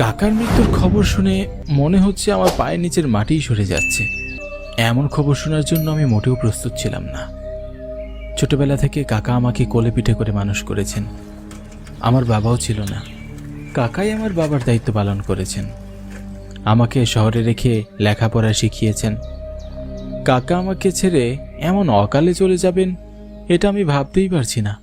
কাকার মৃত্যুর খবর শুনে মনে হচ্ছে আমার পায়ের নিচের মাটিই সরে যাচ্ছে। এমন খবর শোনার জন্য আমি মোটেও প্রস্তুত ছিলাম না। ছোটবেলা থেকে কাকা আমাকে কোলে পিঠে করে মানুষ করেছেন। আমার বাবাও ছিল না, কাকাই আমার বাবার দায়িত্ব পালন করেছেন। আমাকে শহরে রেখে লেখাপড়া শিখিয়েছেন। কাকা আমাকে ছেড়ে এমন অকালে চলে যাবেন, এটা আমি ভাবতেই পারছি না।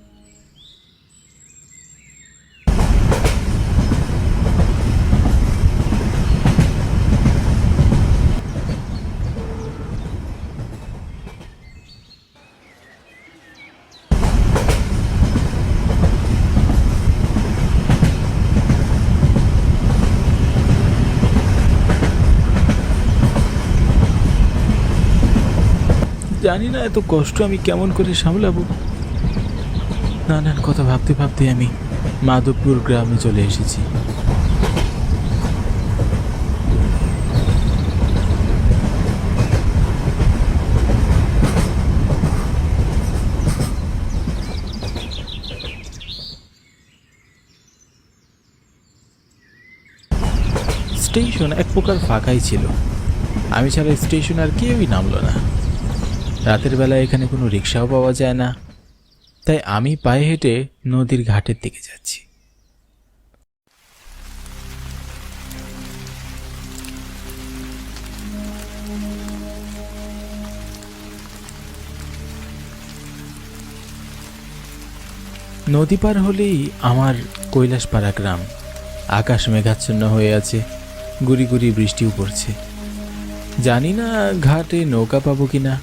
জানি না এত কষ্ট আমি কেমন করে সামলাবো। নানান কথা ভাবতে ভাবতে আমি মাধবপুর গ্রামে চলে এসেছি। স্টেশন এক প্রকার ফাঁকাই ছিল। আমি ছাড়া স্টেশন আর কেউই নামলো না। রাতের বেলায় এখানে কোনো রিক্সাও পাওয়া যায় না, তাই আমি পায়ে হেঁটে নদীর ঘাটের দিকে যাচ্ছি। নদী পার হলেই আমার কৈলাসপাড়া গ্রাম। আকাশ মেঘাচ্ছন্ন হয়ে আছে, গুড়ি গুড়ি বৃষ্টিও পড়ছে। জানি না ঘাটে নৌকা পাবো কিনা।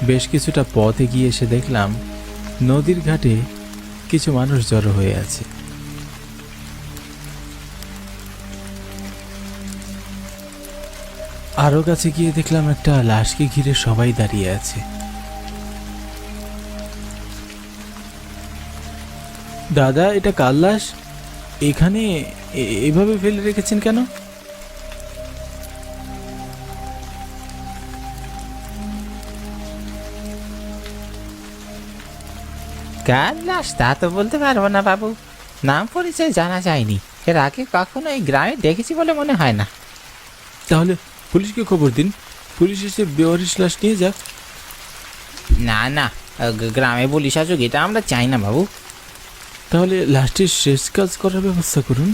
বেশ কিছুটা পথ এগিয়ে এসে দেখলাম নদীর ঘাটে কিছু মানুষ জড়ো হয়ে আছে। আরো কাছে গিয়ে দেখলাম একটা লাশকে ঘিরে সবাই দাঁড়িয়ে আছে। দাদা, এটা কার লাশ? এখানে এভাবে ফেলে রেখেছেন কেন? কার লাশ তা তো বলতে পারবো না বাবু, নাম পরিচয় জানা যায়নি। এর আগে কখনো এই গ্রামে দেখেছি বলে মনে হয় না। তাহলে পুলিশকে খবর দিন, পুলিশ এসে বেওয়ারিশ লাশ নিয়ে যাক। না না, গ্রামে পুলিশ আসুক এটা আমরা চাই না বাবু। তাহলে লাশটির শেষ কাজ করার ব্যবস্থা করুন।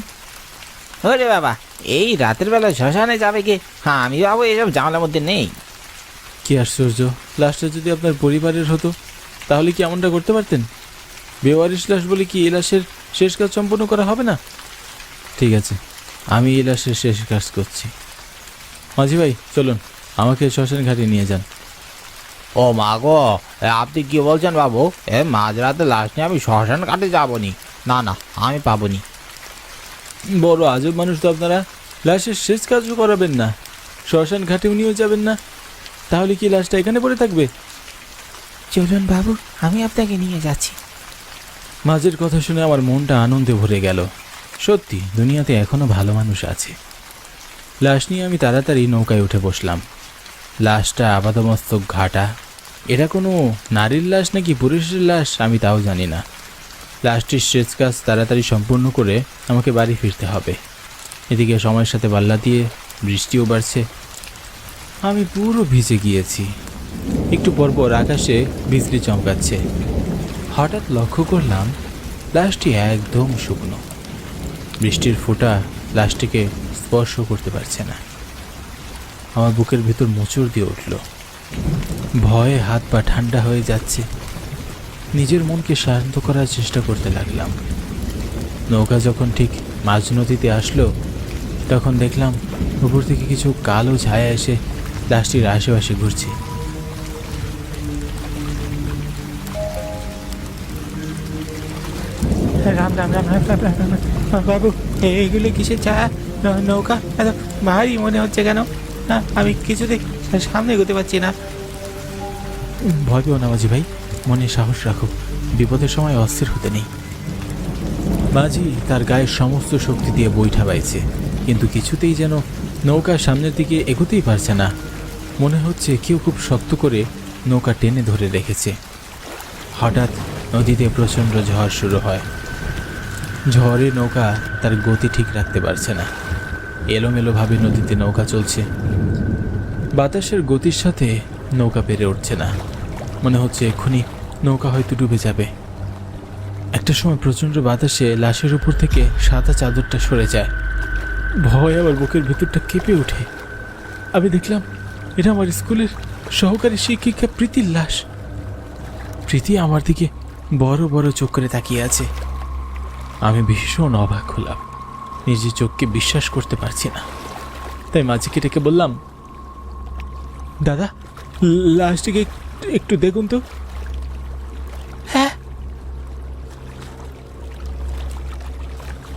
ওরে বাবা, এই রাতের বেলা শ্মশানে যাবে কে? হ্যাঁ, আমি বাবু এসব জামালার মধ্যে নেই। কি আশ্চর্য, লাশটা যদি আপনার পরিবারের হতো তাহলে কি এমনটা করতে পারতেন? বেওয়ারিশ লাশ বলে কি এই লাশের শেষ কাজ সম্পন্ন করা হবে না? ঠিক আছে, আমি এই লাশের শেষ কাজ করছি। মাঝি ভাই, চলুন, আমাকে শ্মশান ঘাটে নিয়ে যান। ও মা গো, আপনি কি বলছেন বাবু? মাঝরাতে লাশ নিয়ে আমি শ্মশান ঘাটে যাবনি। না না, আমি পাবনি। বড় আজব মানুষ তো আপনারা, লাশের শেষ কাজও করাবেন না, শ্মশান ঘাটেও নিয়েও যাবেন না। তাহলে কি লাশটা এখানে পড়ে থাকবে? চলুন বাবু, আমি আপনাকে নিয়ে যাচ্ছি। মাঝের কথা শুনে আমার মনটা আনন্দে ভরে গেল। সত্যি দুনিয়াতে এখনো ভালো মানুষ আছে। লাশ নিয়ে আমি তাড়াতাড়ি নৌকায় উঠে বসলাম। লাশটা আপাদমস্তক ঘাটা। এটা কোনো নারীর লাশ নাকি পুরুষের লাশ আমি তাও জানি না। লাশটির শেষ কাজ তাড়াতাড়ি সম্পূর্ণ করে আমাকে বাড়ি ফিরতে হবে। এদিকে সময়ের সাথে পাল্লা দিয়ে বৃষ্টিও বাড়ছে। আমি পুরো ভিজে গিয়েছি। একটু পরপর আকাশে বিজলি চমকাচ্ছে। হঠাৎ লক্ষ্য করলাম লাশটি একদম শুকনো। বৃষ্টির ফোঁটা লাশটিকে স্পর্শ করতে পারছে না। আমার বুকের ভেতর মোচড় দিয়ে উঠল। ভয়ে হাত পা ঠান্ডা হয়ে যাচ্ছে। নিজের মনকে শান্ত করার চেষ্টা করতে লাগলাম। নৌকা যখন ঠিক মাঝ নদীতে আসলো তখন দেখলাম উপর থেকে কিছু কালো ছায়া এসে লাশটির আশেপাশে ঘুরছে। রাম রাম রাম রাম রাম রাম রাম। বাবু, এইগুলো কিসের ছায়া? নৌকা এত ভারী মনে হচ্ছে কেন? না, আমি কিছুতেই সামনে এগোতে পারছি না। ভয় পেও না মাঝি ভাই, মনে সাহস রাখো। বিপদের সময় অস্থির হতে নেই। মাঝি তার গায়ের সমস্ত শক্তি দিয়ে বৈঠা বাইছে, কিন্তু কিছুতেই যেন নৌকার সামনের দিকে এগোতেই পারছে না। মনে হচ্ছে কেউ খুব শক্ত করে নৌকা টেনে ধরে রেখেছে। হঠাৎ নদীতে প্রচণ্ড ঝড় শুরু হয়। ঝড়ে নৌকা তার গতি ঠিক রাখতে পারছে না, এলোমেলোভাবে নদীতে নৌকা চলছে। বাতাসের গতির সাথে নৌকা পেরে উঠছে না, মনে হচ্ছে এক্ষুনি নৌকা হয়তো ডুবে যাবে। একটা সময় প্রচণ্ড বাতাসে লাশের উপর থেকে সাদা চাদরটা সরে যায়। ভয় আমার বুকের ভেতরটা কেঁপে ওঠে। আমি দেখলাম এটা আমার স্কুলের সহকারী শিক্ষিকা প্রীতির লাশ। প্রীতি আমার দিকে বড় বড় চোখ করে তাকিয়ে আছে। আমি ভীষণ অবাক হলাম, নিজের চোখকে বিশ্বাস করতে পারছি না। তাই মাঝিকে ডেকে বললাম, দাদা, লাশটিকে একটু দেখুন তো। হ্যাঁ।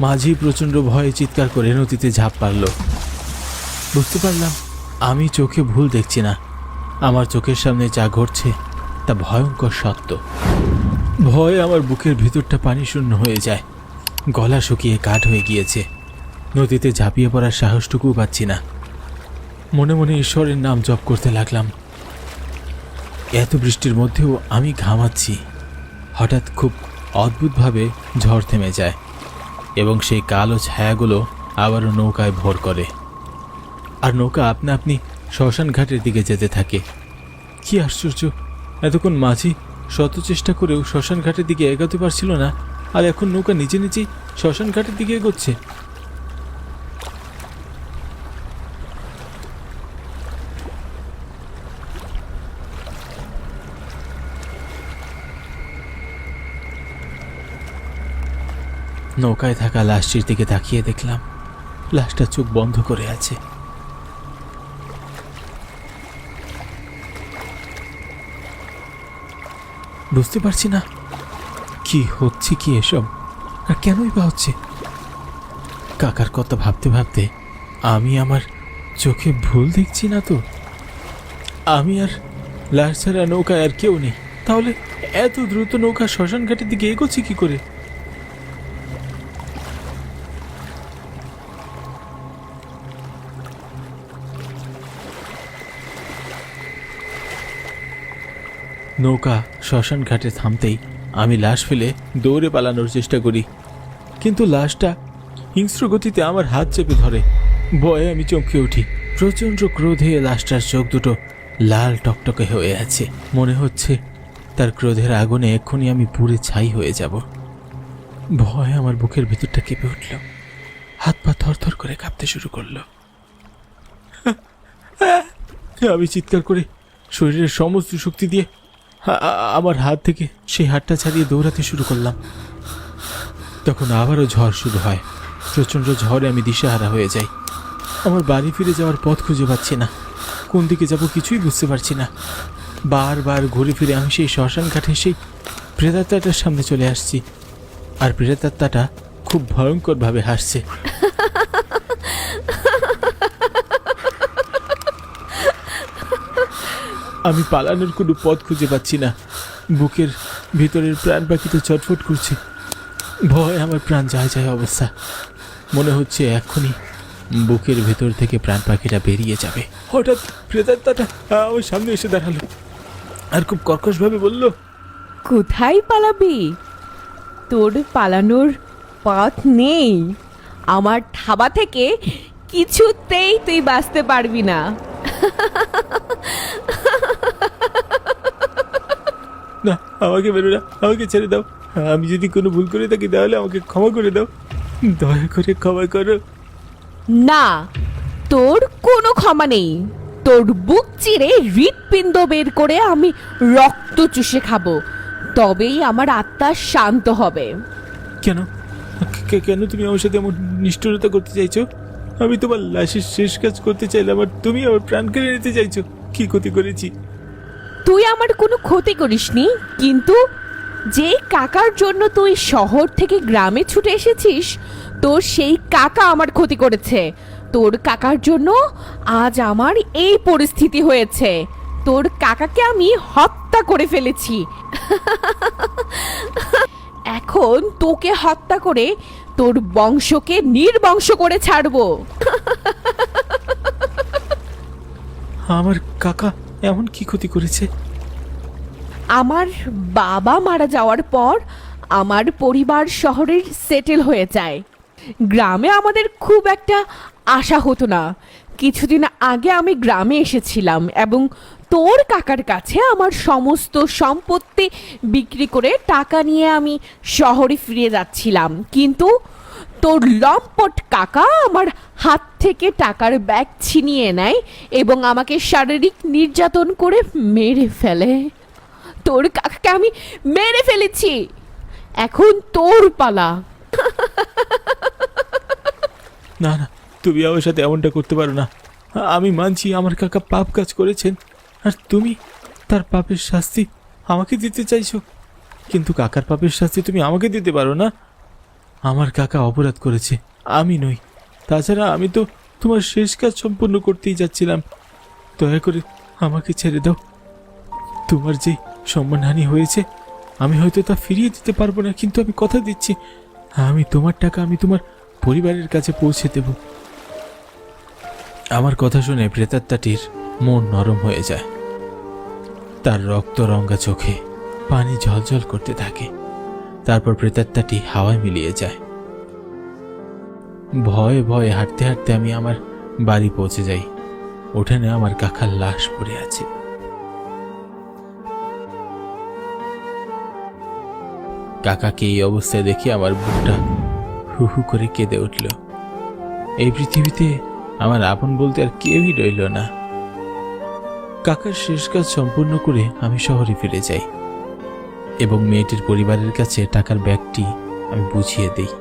মাঝি প্রচণ্ড ভয়ে চিৎকার করে নদীতে ঝাঁপ মারল। বুঝতে পারলাম আমি চোখে ভুল দেখছি না, আমার চোখের সামনে যা ঘটছে তা ভয়ঙ্কর সত্য। ভয়ে আমার বুকের ভিতরটা পানি শূন্য হয়ে যায়, গলা শুকিয়ে কাঠ হয়ে গিয়েছে। নদীতে ঝাঁপিয়ে পড়ার সাহসটুকুও পাচ্ছি না। মনে মনে ঈশ্বরের নাম জপ করতে লাগলাম। এত বৃষ্টির মধ্যেও আমি ঘামাচ্ছি। হঠাৎ খুব অদ্ভুতভাবে ঝড় থেমে যায় এবং সেই কালো ছায়াগুলো আবারও নৌকায় ভর করে, আর নৌকা আপনা আপনি শ্মশান ঘাটের দিকে যেতে থাকে। কি আশ্চর্য, এতক্ষণ মাঝি শত চেষ্টা করেও শ্মশান ঘাটের দিকে এগোতে পারছিল না, আর এখন নৌকা নিজে নিজেই শ্মশান ঘাটের দিকে এগোচ্ছে। নৌকায় থাকা লাশটির দিকে তাকিয়ে দেখলাম লাশটা চোখ বন্ধ করে আছে। বুঝতে পারছি না কি হচ্ছে, কি এসব, আর কেনই বা হচ্ছে। কাকার কথা ভাবতে ভাবতে আমি আমার চোখে ভুল দেখছি না তো? আমি আর লাশ ছাড়া নৌকায় আর কেউ নেই, তাহলে এত দ্রুত নৌকা শ্মশান ঘাটের দিকে এগোচ্ছে কি করে? নৌকা শ্মশান ঘাটে থামতেই আমি লাশ ফেলে দৌড়ে পালানোর চেষ্টা করি, কিন্তু লাশটা হিংস্র গতিতে আমার হাত চেপে ধরে। ভয়ে আমি চমকে উঠি। প্রচণ্ড ক্রোধে লাশটার চোখ দুটো লাল টকটকে হয়ে আছে। মনে হচ্ছে তার ক্রোধের আগুনে এক্ষুনি আমি পুড়ে ছাই হয়ে যাব। ভয়ে আমার বুকের ভিতরটা কেঁপে উঠল, হাত পা থরথর করে কাঁপতে শুরু করলো। আমি চিৎকার করে শরীরের সমস্ত শক্তি দিয়ে আমার হাত থেকে সেই হাতটা ছাড়িয়ে দৌড়াতে শুরু করলাম। তখন আবারও ঝড় শুরু হয়। প্রচণ্ড ঝড়ে আমি দিশেহারা হয়ে যাই। আমার বাড়ি ফিরে যাওয়ার পথ খুঁজে পাচ্ছি না, কোন দিকে যাব কিছুই বুঝতে পারছি না। বারবার ঘুরে ফিরে আমি সেই শ্মশান ঘাটে সেই প্রেতাত্মাটার সামনে চলে আসছি, আর প্রেতাত্মাটা খুব ভয়ঙ্করভাবে হাসছে। আমি পালানোর কোনো পথ খুঁজে পাচ্ছি না। বুকের ভিতরের প্রাণ পাখিতে ছটফট করছে। ভয় আমার প্রাণ যায় যায় অবস্থা। মনে হচ্ছে এক্ষুনি বুকের ভেতর থেকে প্রাণ পাখিটা বেরিয়ে যাবে। হঠাৎ প্রেতাত্মাটা আমার সামনে এসে দাঁড়ালো আর খুব কর্কশভাবে বলল, কোথায় পালাবি? তোর পালানোর পথ নেই। আমার থাবা থেকে কিছুতেই তুই বাঁচতে পারবি না। না, আমাকে বেরো না, আমাকে ছেড়ে দাও। আমি যদি কোনো ভুল করে থাকি তাহলে আমাকে ক্ষমা করে দাও, দয়া করে ক্ষমা করো। না, তোর কোনো ক্ষমা নেই। তোর বুক চিরে হৃৎপিণ্ড বের করে আমি রক্ত চুষে খাবো, তবেই আমার আত্মা শান্ত হবে। কেন কেন তুমি আমার সাথে এমন নিষ্ঠুরতা করতে চাইছো? আমি তোমার লাশের শেষ কাজ করতে চাইলাম আর তুমি আমার প্রাণ কেড়ে নিতে চাইছো। কি ক্ষতি করেছি? তুই আমার কোনো ক্ষতি করিসনি, কিন্তু যে কাকার জন্য তুই শহর থেকে গ্রামে ছুটে এসেছিস, তোর সেই কাকা আমার ক্ষতি করেছে। তোর কাকার জন্য আজ আমার এই পরিস্থিতি হয়েছে। তোর কাকাকে আমি হত্যা করে ফেলেছি। এখন তোকে হত্যা করে তোর বংশকে নির্বংশ করে ছাড়বো। আমার কাকা এমন কি ক্ষতি করেছে আমার বাবা মারা যাওয়ার পর আমার পরিবার শহরে সেটেল হয়ে যায়। গ্রামে আমাদের খুব একটা আশা হতো না। কিছুদিন আগে আমি গ্রামে এসেছিলাম এবং তোর কাকার কাছে আমার সমস্ত সম্পত্তি বিক্রি করে টাকা নিয়ে আমি শহরে ফিরে যাচ্ছিলাম, কিন্তু তোর লম্পট কাকা আমার হাত থেকে টাকার ব্যাগ ছিনিয়ে নেয় এবং আমাকে শারীরিক নির্যাতন করে মেরে ফেলে। তোর কাকাকে আমি মেরে ফেলেছি, এখন তোর পালা। না না, তুমি আমার সাথে এমনটা করতে পারো না। আমি মানছি আমার কাকা পাপ কাজ করেছেন, আর তুমি তার পাপের শাস্তি আমাকে দিতে চাইছো, কিন্তু কাকার পাপের শাস্তি তুমি আমাকে দিতে পারো না। আমার কাকা অপরাধ করেছে, আমি নই। তাছাড়া আমি তো তোমার শেষ কাজ সম্পূর্ণ করতেই যাচ্ছিলাম। দয়া করে আমাকে ছেড়ে দাও। তোমার যে সম্মানহানি হয়েছে আমি হয়তো তা ফিরিয়ে দিতে পারবো না, কিন্তু আমি কথা দিচ্ছি আমি তোমার টাকা আমি তোমার পরিবারের কাছে পৌঁছে দেব। আমার কথা শুনে প্রেতাত্মাটির মন নরম হয়ে যায়। তার রক্ত রঙা চোখে পানি ঝলঝল করতে থাকে। তারপর প্রেতাত্মাটি হাওয়ায় মিলিয়ে যায়। ভয়ে ভয়ে হাঁটতে হাঁটতে আমি আমার বাড়ি পৌঁছে যাই। উঠানে আমার কাকার লাশ পড়ে আছে। কাকাকে এই অবস্থায় দেখে আমার বুকটা হু হু করে কেঁদে উঠল। এই পৃথিবীতে আমার আপন বলতে আর কেউই রইল না। কাকার শেষ কাজ সম্পূর্ণ করে আমি শহরে ফিরে যাই এবং মেয়েটির পরিবারের কাছে টাকার ব্যাগটি আমি বুঝিয়ে দিই।